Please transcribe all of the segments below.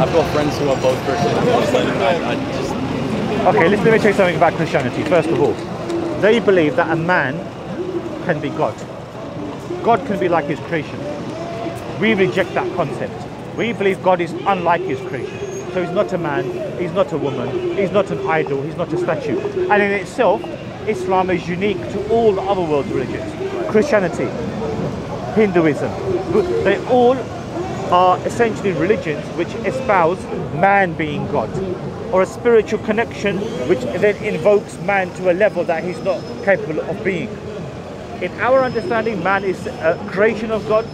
I've got friends who are both Christian and Muslim, and I just... Okay, let me tell you something about Christianity. First of all, they believe that a man can be God. God can be like his creation. We reject that concept. We believe God is unlike his creation. So he's not a man, he's not a woman, he's not an idol, he's not a statue. And in itself, Islam is unique to all the other world religions. Christianity, Hinduism, they all are essentially religions which espouse man being God, or a spiritual connection which then invokes man to a level that he's not capable of being. In our understanding, man is a creation of God.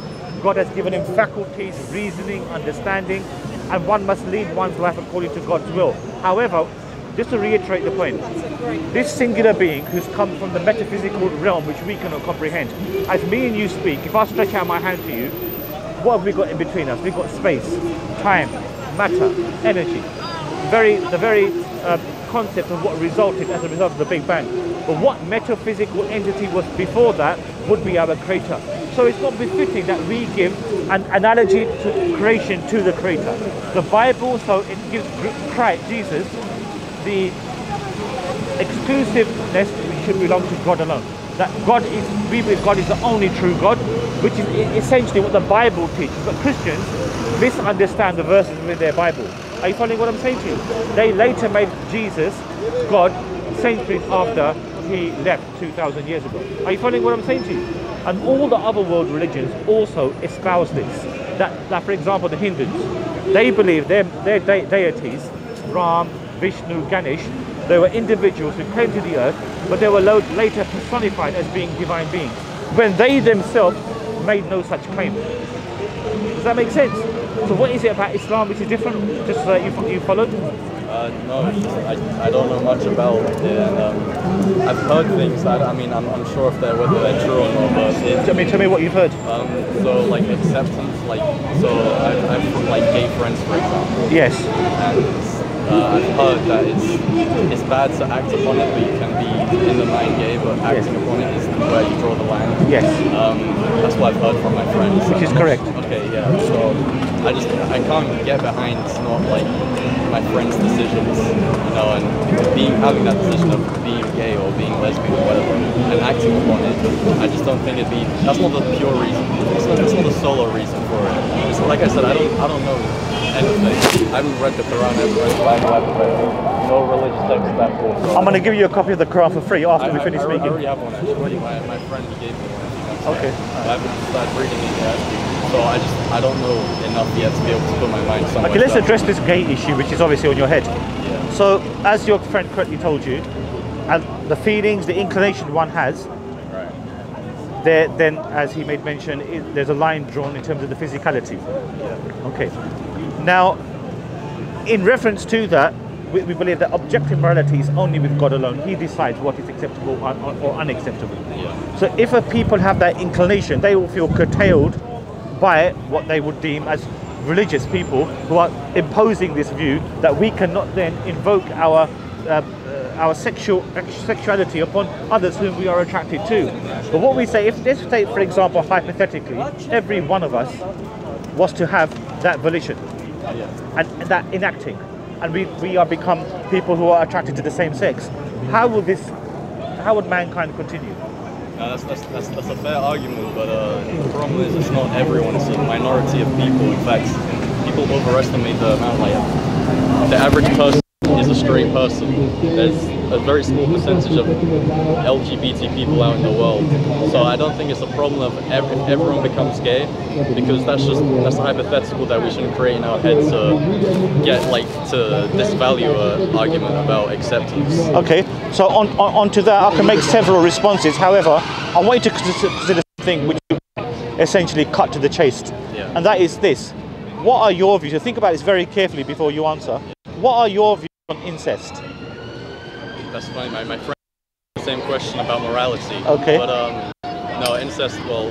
God has given him faculties, reasoning, understanding, and one must lead one's life according to God's will. However, just to reiterate the point, this singular being who's come from the metaphysical realm which we cannot comprehend, as me and you speak, if I stretch out my hand to you, what have we got in between us? We've got space, time, matter, energy. The very concept of what resulted as a result of the Big Bang. But what metaphysical entity was before that would be our creator. So it's not befitting that we give an analogy to creation to the creator. The Bible, so it gives Christ, Jesus, the exclusiveness which should belong to God alone. That God is, we believe God is the only true God, which is essentially what the Bible teaches. But Christians misunderstand the verses within their Bible. Are you following what I'm saying to you? They later made Jesus God centuries after he left 2,000 years ago. Are you following what I'm saying to you? And all the other world religions also espouse this. That for example, the Hindus, they believe their deities, Ram, Vishnu, Ganesh, they were individuals who came to the earth, but they were later personified as being divine beings, when they themselves made no such claim. Does that make sense? So what is it about Islam which is different? Just so that you followed? No, I don't know much about it, and I've heard things that, I mean, I'm sure if whether they're true or not, but Tell me what you've heard. So like acceptance, like, so I've like gay friends, for example. Yes. And I've heard that it's bad to act upon it, but you can be in the mind gay, but acting upon it is where you draw the line. Yes. That's what I've heard from my friends. Which is correct. Okay, yeah. So I can't get behind not like my friends' decisions, you know, and having that decision of being gay or being lesbian or whatever, and acting upon it. I just don't think that's not the pure reason. That's not the solo reason for it. It's, like I said, I don't know anything. I haven't read the Quran, I haven't read the Bible, I haven't read no religious text that full. So I'm going to give you a copy of the Quran for free after we finish speaking. I already have one actually. My friend gave me one. Okay. I haven't started reading it yet. So I don't know enough yet to be able to put my mind somewhere. Okay, let's address this gay issue, which is obviously on your head. Yeah. So, as your friend correctly told you, and the feelings, the inclination one has, right. Then, as he made mention, there's a line drawn in terms of the physicality. Yeah. Okay. Now, in reference to that, we believe that objective morality is only with God alone. He decides what is acceptable or unacceptable. Yeah. So, if a people have that inclination, they will feel curtailed by what they would deem as religious people who are imposing this view that we cannot then invoke our sexuality upon others whom we are attracted to. But what we say, if let's say, for example, hypothetically, every one of us was to have that volition and that enacting, and we are become people who are attracted to the same sex, how would mankind continue? That's a fair argument, but the problem is it's not everyone, it's a minority of people. In fact, people overestimate the amount, like, the average person is a straight person. There's a very small percentage of LGBT people out in the world. So I don't think it's a problem if everyone becomes gay, because that's a hypothetical that we shouldn't create in our head to get, like, to disvalue an argument about acceptance. Okay, so on to that, I can make several responses. However, I want you to consider something which you essentially cut to the chase, and that is this. What are your views? So think about this very carefully before you answer. What are your views on incest? That's funny. My friend asked the same question about morality. Okay. But no, incest. Well,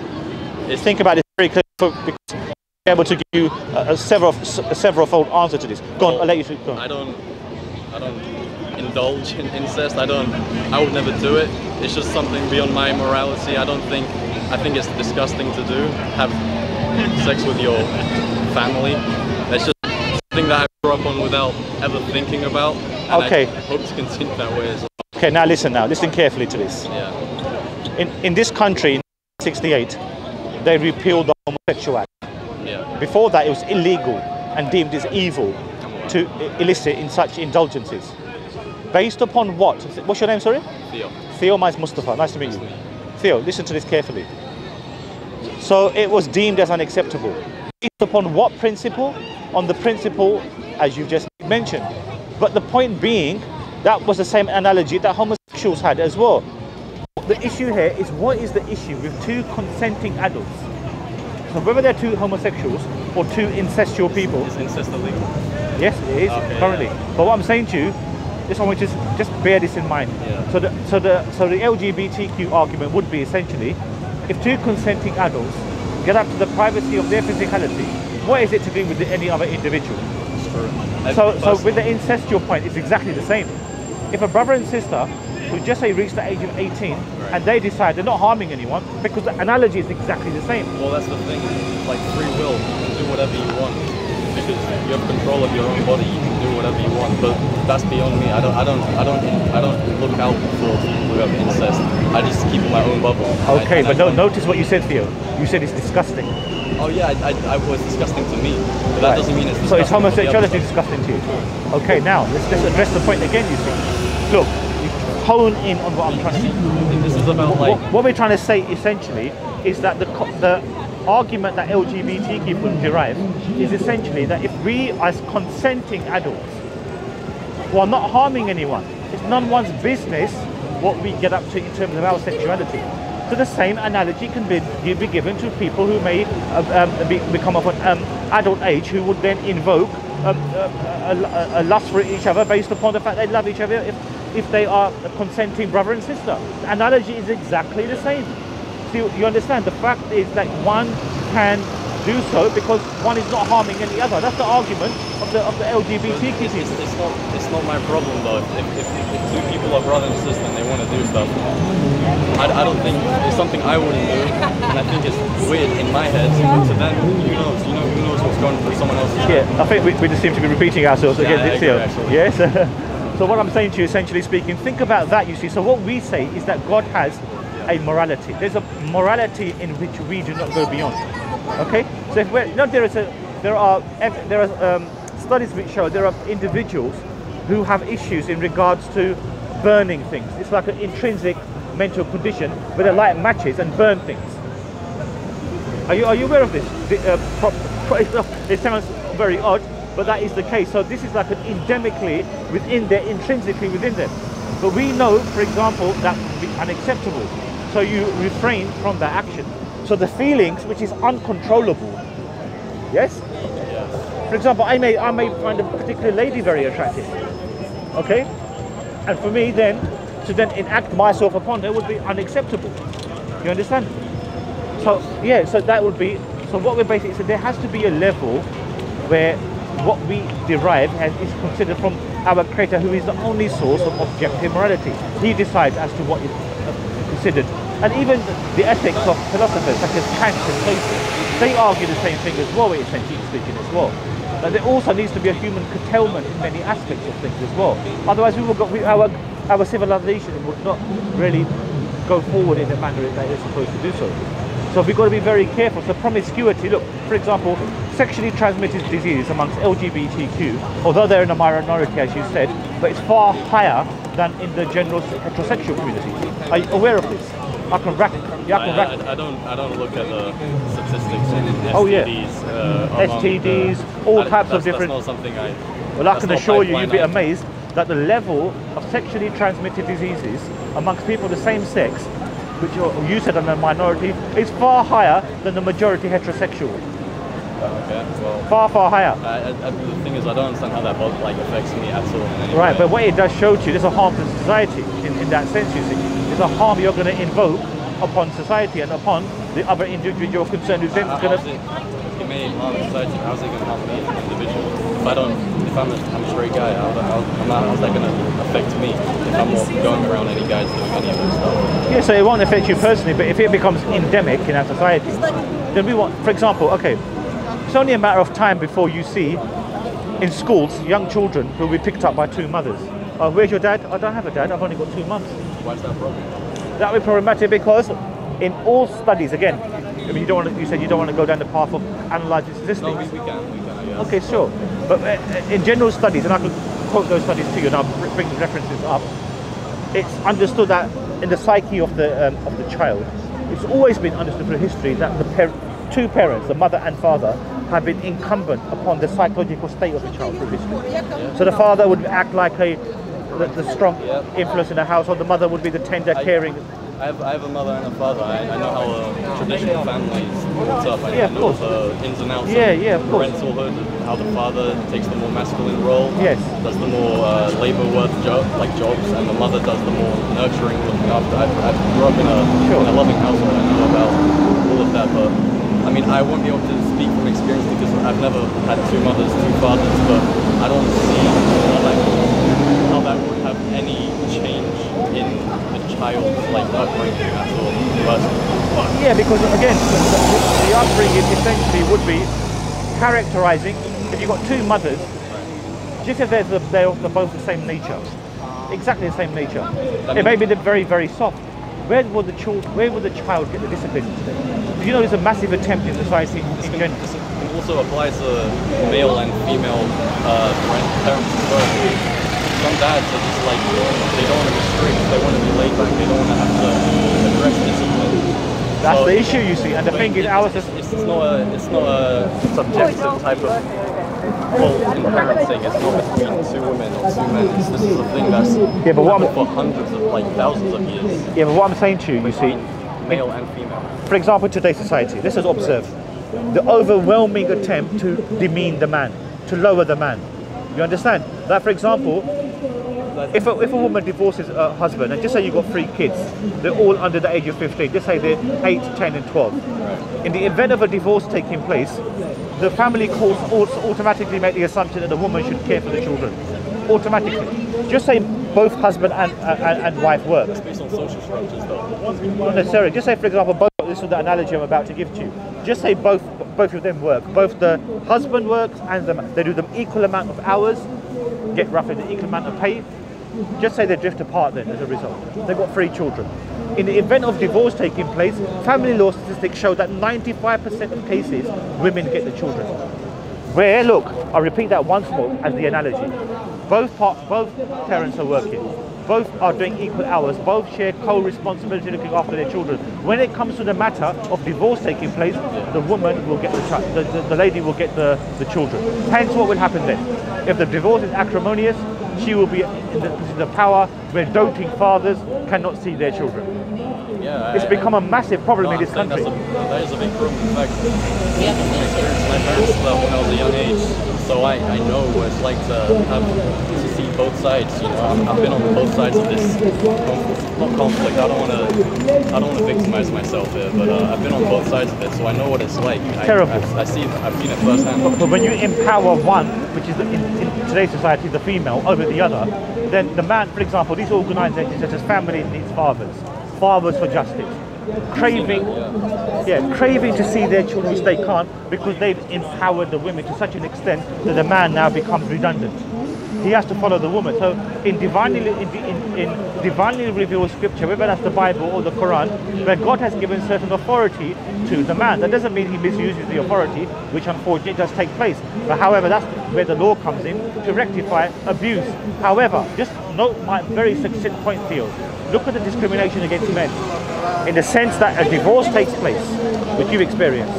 think about it very clearly because I'll be able to give you a several-fold answer to this. Go on. I'll let you go on. I don't indulge in incest. I would never do it. It's just something beyond my morality. I think it's disgusting to do. Have sex with your family. It's just something something that I grew up on without ever thinking about. And Okay. I hope to continue that way as well. Okay, now listen carefully to this. Yeah. In this country, in 1968, they repealed the Homosexual Act. Yeah. Before that, it was illegal and deemed as evil to elicit in such indulgences. Based upon what? What's your name, sorry? Theo. Theo, mine's Mustafa. Nice to meet you. Theo, listen to this carefully. So it was deemed as unacceptable. Based upon what principle? On the principle, as you just mentioned. But the point being, that was the same analogy that homosexuals had as well. The issue here is, what is the issue with two consenting adults? So whether they're two homosexuals or two incestual people. Is incest illegal? Yes, it is currently. Yeah. But what I'm saying to you, this one, which is just bear this in mind. Yeah. So the LGBTQ argument would be essentially, if two consenting adults get up to the privacy of their physicality, what is it to do with any other individual? So with the incestual point, it's exactly the same. If a brother and sister who just say reach the age of 18 and they decide they're not harming anyone, because the analogy is exactly the same. Well, that's the thing. Like free will, you can do whatever you want because you have control of your own body. You can do whatever you want, but that's beyond me. I don't look out for people who have incest. I just keep in my own bubble. Okay, but notice what you said, Theo. You said it's disgusting. Oh yeah, I was disgusting to me, but that doesn't mean it's disgusting. So is homosexuality disgusting to you? Okay, now let's address the point again. You see, look, you hone in on what I'm trying to say. This is about like what we're trying to say essentially is that the argument that LGBT people derive is essentially that if we, as consenting adults, who are not harming anyone, it's none one's business what we get up to in terms of our sexuality. So the same analogy can be given to people who may become of an adult age, who would then invoke a lust for each other based upon the fact they love each other if they are a consenting brother and sister. The analogy is exactly the same. So you understand, the fact is that one can do so because one is not harming any other. That's the argument of the LGBT community. It's not my problem though. If two people are brother and sister and they want to do stuff, I don't think it's something I wouldn't do, and I think it's weird in my head. But to them, who knows what's going through someone else's head. Yeah, I think we just seem to be repeating ourselves again this year. Yes. So what I'm saying to you, essentially speaking, think about that. You see, so what we say is that God has a morality. There's a morality in which we do not go beyond. Okay, so if we're no, there are studies which show there are individuals who have issues in regards to burning things. It's like an intrinsic mental condition where they light matches and burn things. Are you aware of this? It sounds very odd, but that is the case. So this is like an endemically within there, intrinsically within them. But we know, for example, that would be unacceptable. So you refrain from that action. So the feelings, which is uncontrollable, yes? Yes. For example, I may find a particular lady very attractive, okay? And for me then, to then enact myself upon her would be unacceptable. You understand? So, yeah, so that would be, so what we're basically saying, there has to be a level where what we derive is considered from our Creator, who is the only source of objective morality. He decides as to what is considered. And even the ethics of philosophers such as Kant and Plato, they argue the same thing as well, essentially speaking as well. But there also needs to be a human curtailment in many aspects of things as well. Otherwise, our civilization would not really go forward in the manner that it's supposed to do so. So we've got to be very careful. So promiscuity, look, for example, sexually transmitted disease amongst LGBTQ, although they're in a minority, as you said, but it's far higher than in the general heterosexual community. Are you aware of this? I don't look at the statistics and STDs. Oh yeah, STDs, all types of different. That's not something Well, I can assure you, you'd be amazed that the level of sexually transmitted diseases amongst people of the same sex, which you said are a minority, is far higher than the majority heterosexual. Okay, well, far higher. The thing is, I don't understand how that affects me at all. In any right, way. but what it does show to you, there's a harm to society in that sense. You see, there's a harm you're going to invoke upon society and upon the other individual concerned who's then going to. It may harm society. How's it going to harm me as an individual? If I'm a straight guy, how's that going to affect me if I'm not going around any guys doing any of this stuff? Yeah, so it won't affect you personally, but if it becomes endemic in our society, then we want, for example, okay, it's only a matter of time before you see in schools, young children will be picked up by two mothers. Where's your dad? I don't have a dad, I've only got 2 months. Why is that a problem? That would be problematic because in all studies, again, I mean, you said you don't want to go down the path of analysing statistics. No, we can, I guess. Okay, sure. But in general studies, and I can quote those studies to you, and I'll bring the references up, it's understood that in the psyche of the child, it's always been understood through history that the two parents, the mother and father, have been incumbent upon the psychological state of the child through history. Yeah. So the father would act like the strong influence in the household, the mother would be the tender, caring. I have a mother and a father. I know how a traditional family is built up. I know the ins and outs of parentalhood, how the father takes the more masculine role, does the more labour work jobs, and the mother does the more nurturing, looking after. I grew up in a loving household. I know about all of that, but I mean, I won't be able to speak from experience because I've never had two mothers, two fathers, but I don't see how that would have any change in the child's upbringing at all. Yeah, because again, the upbringing essentially would be characterising. If you've got two mothers, just if they're both the same nature, exactly the same nature. It may be very, very soft. Where will the child get the discipline today? You know, there's a massive attempt in society in general. This also applies to male and female parents as well. Some dads are just they don't want to be strict, they want to be laid back, they don't want to have to address discipline. That's the issue, you see, and the thing is, it's not a subjective type of fault in parenting. It's not between two women or two men. This is a thing that's happened for hundreds of, thousands of years. Yeah, but what I'm saying to you, you see, male and female. For example, today's society, let's just observe the overwhelming attempt to demean the man, to lower the man. You understand? That, for example, if a woman divorces her husband, and just say you've got 3 kids, they're all under the age of 15, just say they're 8, 10 and 12. In the event of a divorce taking place, the family courts automatically make the assumption that the woman should care for the children. Automatically. Just say both husband and wife work. It's based on social structures though. Not necessarily. Just say, for example, this is the analogy I'm about to give to you. Just say both of them work. Both the husband works and they do the equal amount of hours, get roughly the equal amount of pay. Just say they drift apart then as a result. They've got 3 children. In the event of divorce taking place, family law statistics show that 95% of cases, women get the children. Where, look, I'll repeat that once more as the analogy. Both parents are working. Both are doing equal hours. Both share co-responsibility looking after their children. When it comes to the matter of divorce taking place, the woman will get the lady will get the children. Hence, what will happen then? If the divorce is acrimonious, she will be in the position of power where doting fathers cannot see their children. Yeah, it's become a massive problem in this country. That is a big problem. In fact, I experienced my parents left when I was a young age, so I know what it's like to see both sides. You know, I've been on both sides of this conflict. I don't want to victimize myself here, but I've been on both sides of it, so I know what it's like. Terrible. I've seen it firsthand. But when you empower one, which is in today's society the female, over the other, then the man, for example, these organisations such as Families Needs Fathers for Justice, craving to see their children, which they can't, because they've empowered the women to such an extent that the man now becomes redundant. He has to follow the woman. So in divinely revealed scripture, whether that's the Bible or the Quran, where God has given certain authority to the man, that doesn't mean he misuses the authority, which unfortunately does take place. But however, that's where the law comes in to rectify abuse. However, just note my very succinct point to you. Look at the discrimination against men, in the sense that a divorce takes place, which you've experienced.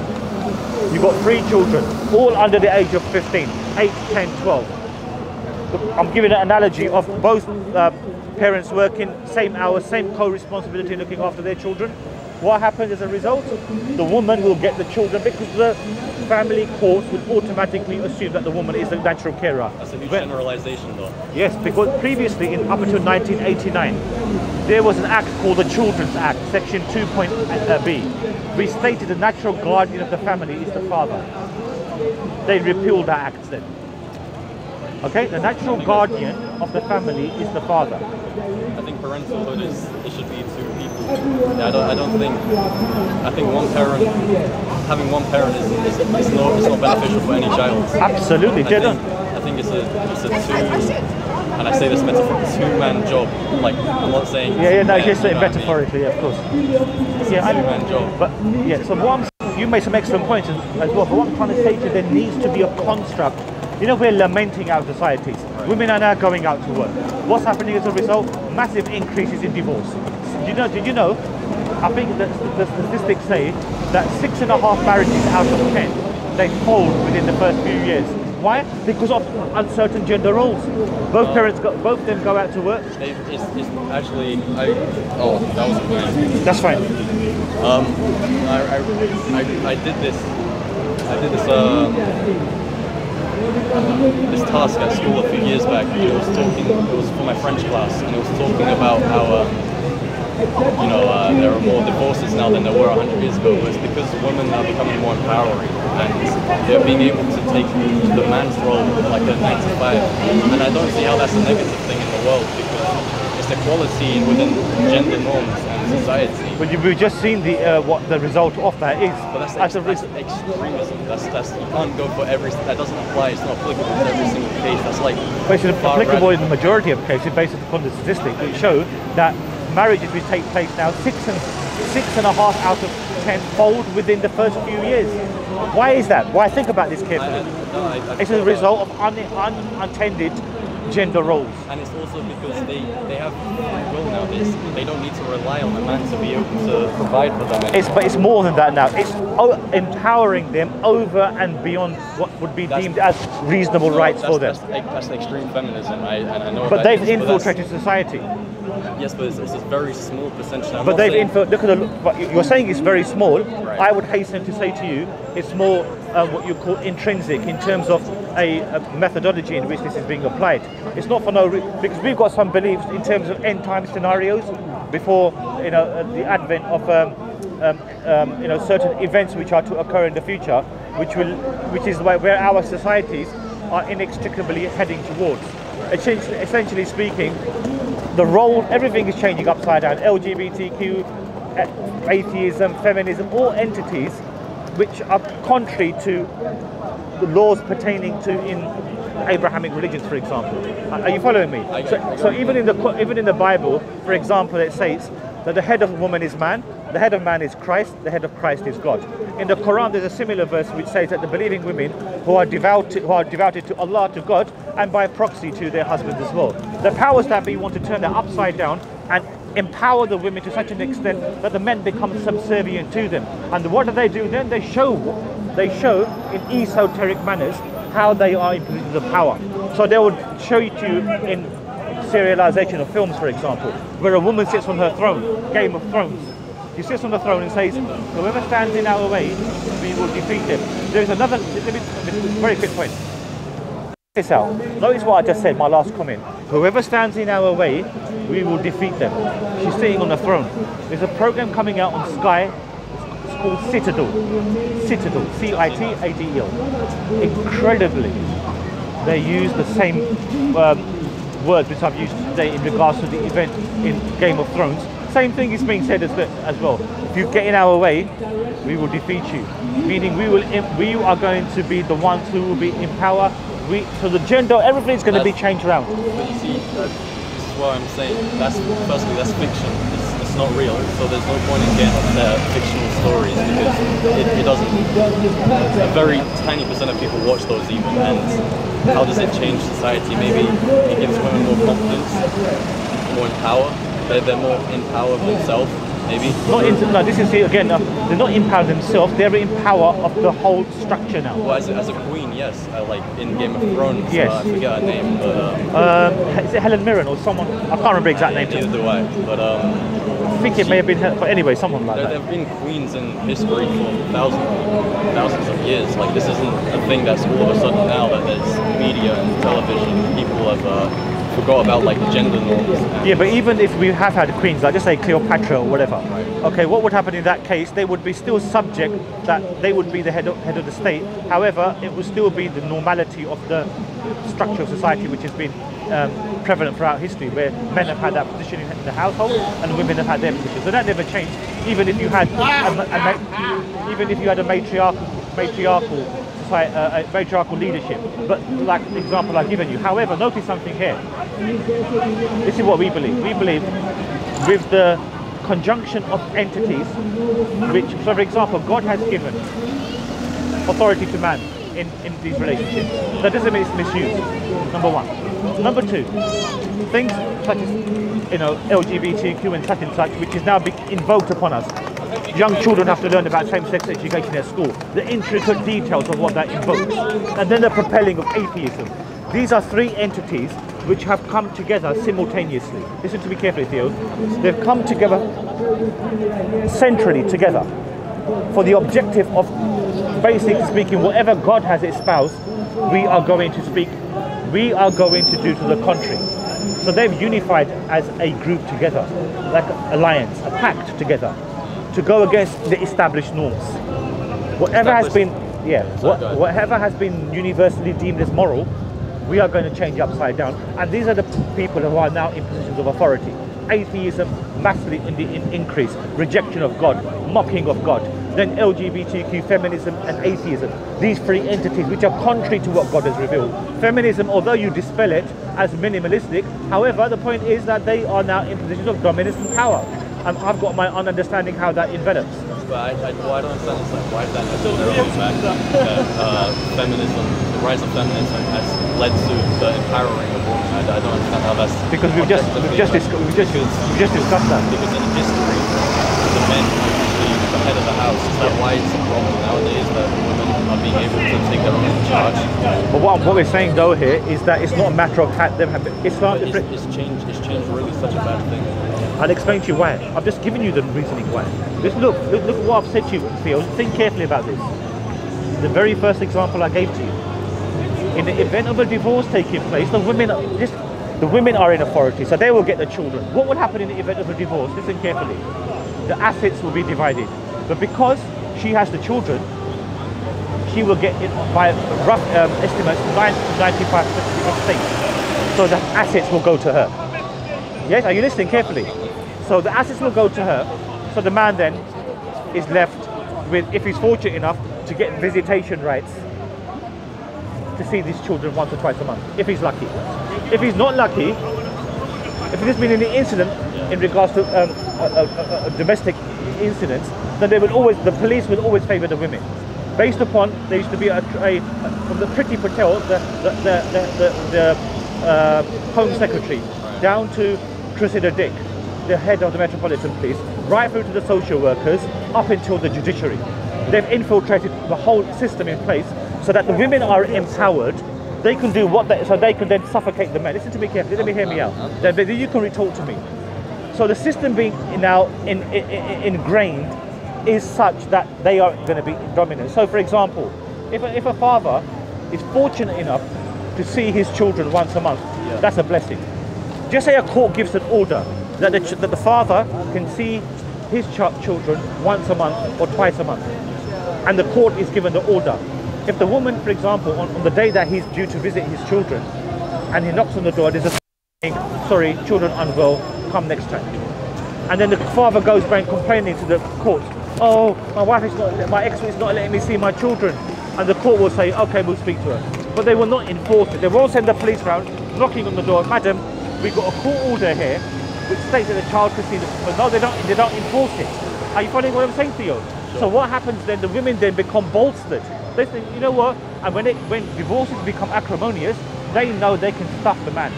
You've got 3 children, all under the age of 15, 8, 10, 12. I'm giving an analogy of both parents working, same hours, same co-responsibility looking after their children. What happens as a result? The woman will get the children because the family courts would automatically assume that the woman is the natural carer. That's a new generalization though. Yes, because previously, up until 1989, there was an act called the Children's Act, section 2.b, which stated the natural guardian of the family is the father. They repealed that act then. Okay, the natural guardian of the family is the father. I think parenthood it should be 2 people. I think having one parent is not beneficial for any child. Absolutely, I think it's a two, and I say this metaphorically, two-man job. Like, I'm not saying. Yeah, no, men, just you know what I mean? metaphorically, yeah, of course. It's a two-man job. But yeah, so you made some excellent points as well. But what I'm trying to say to you, there needs to be a construct. You know, we're lamenting our societies. Right. Women are now going out to work. What's happening as a result? Massive increases in divorce. Did you know? I think that the statistics say that 6.5 marriages out of 10 they fold within the first few years. Why? Because of uncertain gender roles. Both of them go out to work. It's actually, oh, that was a word. That's fine. I did this this task at school a few years back. It was for my French class, and it was talking about how there are more divorces now than there were 100 years ago. But it's because women are becoming more empowering, and they're being able to take the man's role like a 9 to 5. And I don't see how that's a negative thing in the world, because it's equality within gender norms and society. But we've just seen what the result of that is. But that's extremism. That's you can't go for every. That doesn't apply. It's not applicable to every single case. That's like. But it's applicable in the majority of cases, based upon the statistics which show that marriages which take place now, 6.5 out of 10 fold within the first few years. Why is that? Why? Think about this carefully. It's a result of unintended gender roles. And it's also because they have free will nowadays. They don't need to rely on the man to be able to provide for them. But it's more than that now. It's empowering them over and beyond what would be deemed as reasonable rights for them. That's extreme feminism. I know. But they've infiltrated society. Yes, but it's a very small percentage. But they've infiltrated. Look at what you're saying is very small. Right. I would hasten to say to you, it's more what you call intrinsic in terms of a methodology in which this is being applied. It's not for no reason, because we've got some beliefs in terms of end time scenarios before the advent of certain events which are to occur in the future, which is where our societies are inextricably heading towards. Essentially speaking, the role, everything is changing upside down. LGBTQ, atheism, feminism, all entities which are contrary to the laws pertaining to in Abrahamic religions, for example. Are you following me? So even in the Bible, for example, it says that the head of a woman is man, the head of man is Christ, the head of Christ is God. In the Quran, there's a similar verse which says that the believing women who are devoted to Allah, to God, and by proxy to their husbands as well. The powers that be want to turn that upside down and empower the women to such an extent that the men become subservient to them. And what do they do then? They show in esoteric manners how they are in positions of power. So they would show you to you in serialization of films, for example, where a woman sits on her throne, Game of Thrones. She sits on the throne and says, whoever stands in our way, we will defeat them. There's another, very quick point. This out. Notice what I just said, my last comment. Whoever stands in our way, we will defeat them. She's sitting on the throne. There's a program coming out on Sky. It's called Citadel. Citadel. C-I-T-A-D-E-L. Incredibly, they use the same words which I've used today in regards to the event in Game of Thrones. Same thing is being said as well. If you get in our way, we will defeat you. Meaning we are going to be the ones who will be in power. So the gender, everything's going to be changed around. But you see, this is what I'm saying. Firstly, that's fiction. It's not real. So there's no point in getting upset at fictional stories, because it doesn't. A very tiny percent of people watch those even. And how does it change society? Maybe it gives women more confidence, more in power. They're more in power of themselves, maybe. No, this is again. They're not in power themselves. They're in power of the whole structure now. Well, as a queen, yes. Like in Game of Thrones, yes. I forget her name, but is it Helen Mirren or someone? I can't remember the exact name. Neither do I. But I think it may have been her. But anyway, someone like that. There have been queens in history for thousands of years. Like this isn't a thing that's all of a sudden now that there's media and television. People have. Forgot about like gender norms. Yeah, but even if we have had queens, like just say Cleopatra or whatever, right. Okay, what would happen in that case? They would be still subject, that they would be the head of the state. However, it would still be the normality of the structure of society which has been prevalent throughout history, where men have had that position in the household and women have had their position. So that never changed. Even if you had a matriarchal matriarchal leadership. But like the example I've given you. However, notice something here. This is what we believe. We believe with the conjunction of entities, which, so for example, God has given authority to man in these relationships. That doesn't mean it's misused, number one. Number two, things such as, you know, LGBTQ and such, which is now being invoked upon us. Young children have to learn about same-sex education at school, the intricate details of what that invokes, and then the propelling of atheism. These are three entities which have come together simultaneously. Listen to me carefully, Theo. They've come together centrally together for the objective of, basically speaking, whatever God has espoused, we are going to speak, we are going to do to the contrary. So they've unified as a group together, like an alliance, a pact together, to go against the established norms. Whatever has been, whatever has been universally deemed as moral, we are going to change upside down. And these are the people who are now in positions of authority. Atheism massively in the increase, rejection of God, mocking of God. Then LGBTQ, feminism and atheism. These three entities which are contrary to what God has revealed. Feminism, although you dispel it as minimalistic, however, the point is that they are now in positions of dominance and power. And I've got my own understanding how that envelops. But I don't understand is like, why is that necessarily fact that feminism, the rise of feminism has led to the empowering of women? I don't understand how that's... Because we've just discussed that. Because in history, the men are usually the head of the house. Is that why it's a problem nowadays that women are being able to take their own charge? But what we're saying though here is that it's not a matter of them having... It's changed really such a bad thing. I'll explain to you why. I've just given you the reasoning why. Just look what I've said to you, Theo. Think carefully about this. The very first example I gave to you. In the event of a divorce taking place, the women are in authority, so they will get the children. What will happen in the event of a divorce? Listen carefully. The assets will be divided. But because she has the children, she will get, by rough estimates, 95% of the estate. So the assets will go to her. Yes, are you listening carefully? So the assets will go to her. So the man then is left with, if he's fortunate enough, to get visitation rights to see these children once or twice a month, if he's lucky. If he's not lucky, if there's been any incident in regards to domestic incidents, then they will always, the police will always favour the women. Based upon, there used to be from the Priti Patel, the Home Secretary, down to Cressida Dick, the head of the Metropolitan Police, right through to the social workers, up until the judiciary. They've infiltrated the whole system in place so that the women are empowered. They can do what they, so they can then suffocate the men. Listen to me carefully, let me hear me out. Then you can retort to me. So the system being now ingrained is such that they are going to be dominant. So for example, if a father is fortunate enough to see his children once a month, that's a blessing. Just say a court gives an order that the father can see his children once a month or twice a month, and the court is given the order. If the woman, for example, on the day that he's due to visit his children, and he knocks on the door, there's a saying, sorry, children unwell, come next time. And then the father goes back complaining to the court, oh, my ex is not letting me see my children. And the court will say, okay, we'll speak to her. But they will not enforce it. They will send the police round, knocking on the door, madam, we've got a court order here, which states that the child can see them. But no, they don't enforce it. Are you following what I'm saying to you? Sure. So what happens then, the women then become bolstered. They think, you know what, and when divorces become acrimonious, they know they can stuff the man.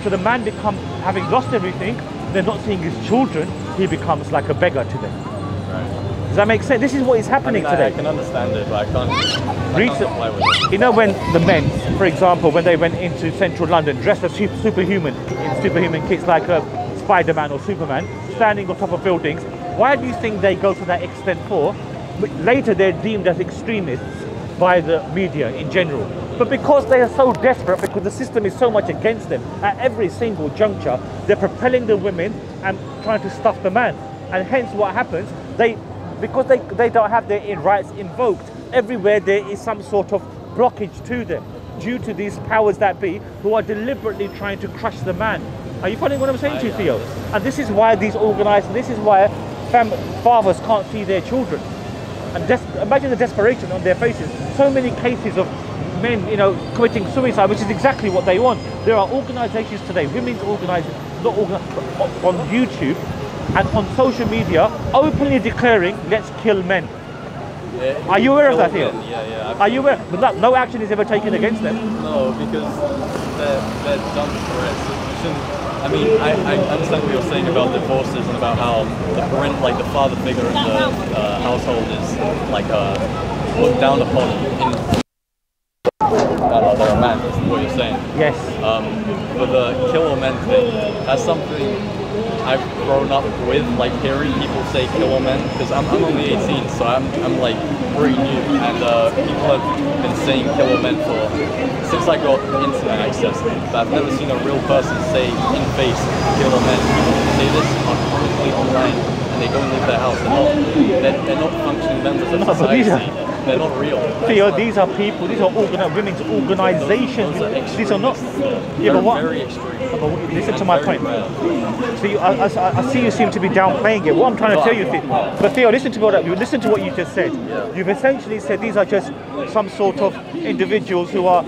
So the man becomes, having lost everything, they're not seeing his children, he becomes like a beggar to them. Right. Does that make sense? This is what is happening today. I can understand it, but I can't comply with it. You know, when the men, for example, when they went into central London dressed as superhuman, in superhuman kits like Spider-Man or Superman, standing on top of buildings, why do you think they go to that extent for? But later they're deemed as extremists by the media in general. But because they are so desperate, because the system is so much against them, at every single juncture, they're propelling the women and trying to stuff the man. And hence what happens, because they don't have their rights invoked, everywhere there is some sort of blockage to them due to these powers that be who are deliberately trying to crush the man. Are you following what I'm saying to you, Theo? And this is why these organised, this is why fathers can't see their children. And imagine the desperation on their faces. So many cases of men, committing suicide, which is exactly what they want. There are organisations today, women's organisations, on YouTube and on social media, openly declaring, "Let's kill men." Yeah, are you aware of that, Theo? Yeah. Are you aware? But no action is ever taken against them. No, because they're dumb threats. I mean, I understand what you're saying about divorces and about how the father figure in the household is looked down upon in they're a man, that's what you're saying. Yes. But the kill all men thing, that's something I've grown up with, hearing people say kill all men, because I'm only 18, so I'm pretty new, and people have been saying kill all men since I got internet access, but I've never seen a real person say in face kill all men. People who say this are chronically online, and they don't leave their house. They're not functioning members of society. They're not real. Theo, these are people, these are women's organisations. These are not. Yeah, but what? Very extreme. But listen to my point. See, I see you seem to be downplaying it. What I'm trying to tell you, but Theo, listen to what you just said. Yeah. You've essentially said these are just some sort of individuals who are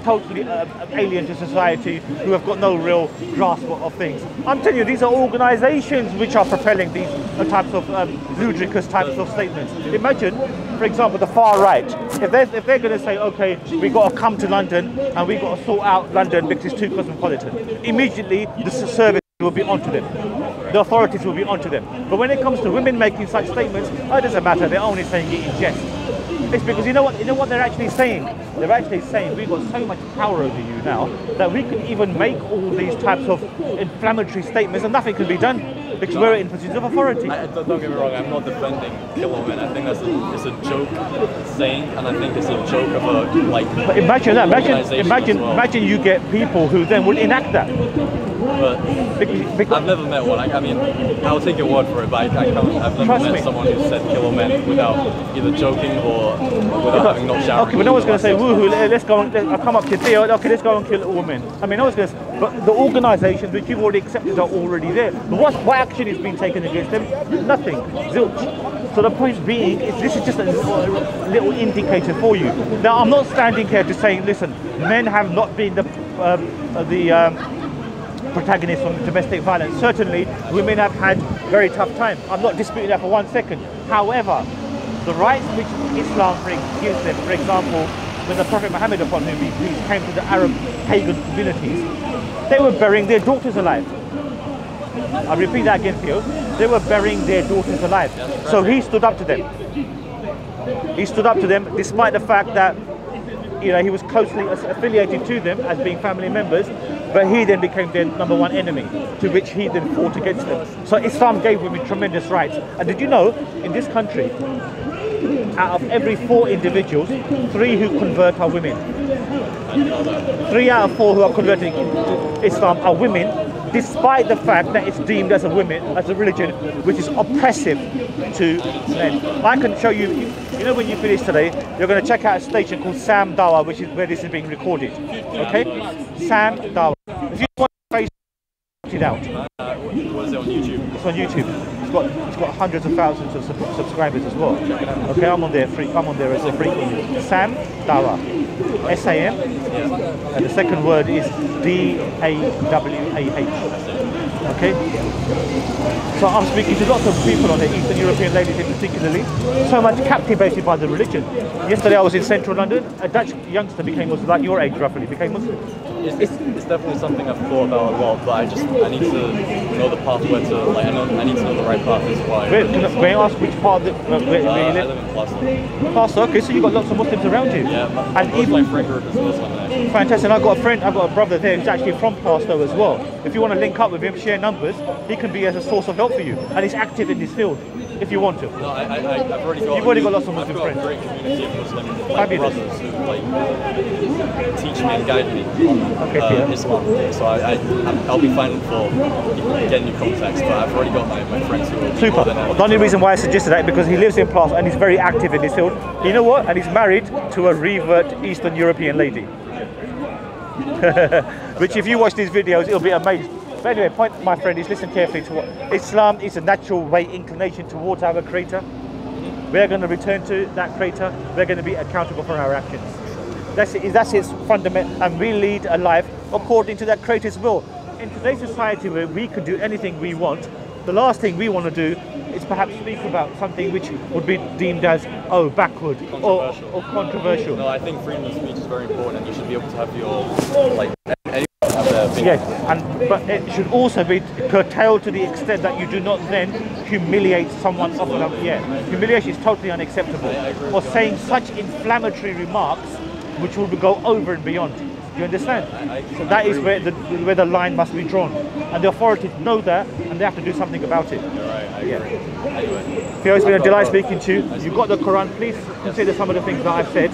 totally alien to society, who have got no real grasp of things. I'm telling you, these are organisations which are propelling these types of ludicrous types of statements. Imagine, for example, the far right. If they're going to say, okay, we got to come to London and we got to sort out London because it's too cosmopolitan, immediately the service will be onto them. The authorities will be onto them. But when it comes to women making such statements, it doesn't matter. They're only saying it in jest. It's because you know what they're actually saying? They're actually saying we've got so much power over you now that we can even make all these types of inflammatory statements and nothing can be done because we're in positions of authority. Don't get me wrong, I'm not defending kill all men. I think it's a joke saying, and I think it's a joke of But imagine that. Imagine you get people who then will enact that. But I've never met one. I mean, I'll take your word for it, but I've never met someone who said kill all men without either joking or without having not shouted. Okay, but no one's going to say, woohoo, let's go and I'll come up to Theo, okay, let's go and kill all men. I mean, no one's going to say, but the organisations which you've already accepted are already there. But what action is being taken against them? Nothing. Zilch. So the point being, this is just a little indicator for you. Now, I'm not standing here to say, listen, men have not been the protagonists from domestic violence. Certainly, women have had very tough time. I'm not disputing that for 1 second. However, the rights which Islam gives them, for example, when the Prophet Muhammad, upon whom he came to the Arab pagan communities, they were burying their daughters alive. I repeat that again, Theo. They were burying their daughters alive. So he stood up to them. He stood up to them despite the fact that he was closely affiliated to them as being family members, but he then became their number one enemy, to which he then fought against them. So Islam gave women tremendous rights. And did you know, in this country, out of every 4 individuals, 3 who convert are women. 3 out of 4 who are converting to Islam are women, despite the fact that it's deemed as a religion which is oppressive to men. I can show you, when you finish today, you're going to check out a station called Sam Dawah, which is where this is being recorded. Okay? Sam Dawah. If you want to face it out. What is it on YouTube? It's on YouTube. It's got hundreds of thousands of subscribers as well. Okay, I'm on there as a frequently. Sam Dawah. SAM. And the second word is DAWAH. Okay? So I'm speaking to lots of people on there, Eastern European ladies in particularly, so much captivated by the religion. Yesterday I was in central London, a Dutch youngster became Muslim, like your age roughly, became Muslim. It's definitely something I've thought about a lot, but I need to know the path where to, I need to know the right path is why. May I ask which part of where you live? I live in Plaistow. Plaistow, okay, so you've got lots of Muslims around you. Yeah, my friend group is Muslim there. Fantastic. I've got a brother there who's actually from Plaistow as well. If you want to link up with him, share numbers, he can be as a source of help for you. And he's active in this field, if you want to. No, I've already got... You've already got lots of Muslim friends. I've got a great community of Muslim brothers who teach me and guide me on Islam. So I'll be fine for getting new contacts, but I've already got my friends who are... Super. The only reason why I suggested that is because he lives in Plaistow and he's very active in this field. You know what? And he's married to a revert Eastern European lady. Which if you watch these videos, it'll be amazing. But anyway, point, my friend, is listen carefully to what Islam is a natural way inclination towards our Creator. we're going to return to that Creator. We're going to be accountable for our actions. That's its fundament, and we lead a life according to that Creator's will. In today's society where we can do anything we want, the last thing we want to do is perhaps speak about something which would be deemed as, oh, backward or controversial. No, I think freedom of speech is very important, and you should be able to have your, like, anyone have their opinion. Yes, but it should also be curtailed to the extent that you do not then humiliate someone off of them. Yeah, humiliation is totally unacceptable. Or saying such inflammatory remarks which will go over and beyond. Do you understand? So that is where the line must be drawn, and the authorities know that, and they have to do something about it. You're right. I agree. Anyway, Theo, it's been a delight speaking to you. You've got the Quran. Please consider some of the things that I've said,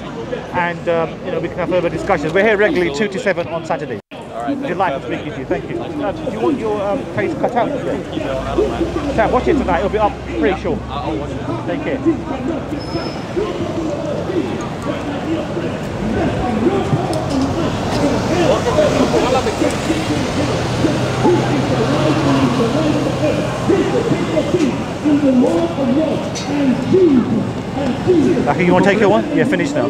and you know, we can have further discussions. We're here regularly 2 to 7 on Saturdays. all right. Delight speaking to you. Thank you. Do you want your face cut out? Keep it on out, man. Sam, watch it tonight. It'll be up pretty sure. I'll watch it. Take care. Lucky, you want to take your one? Yeah, finish now.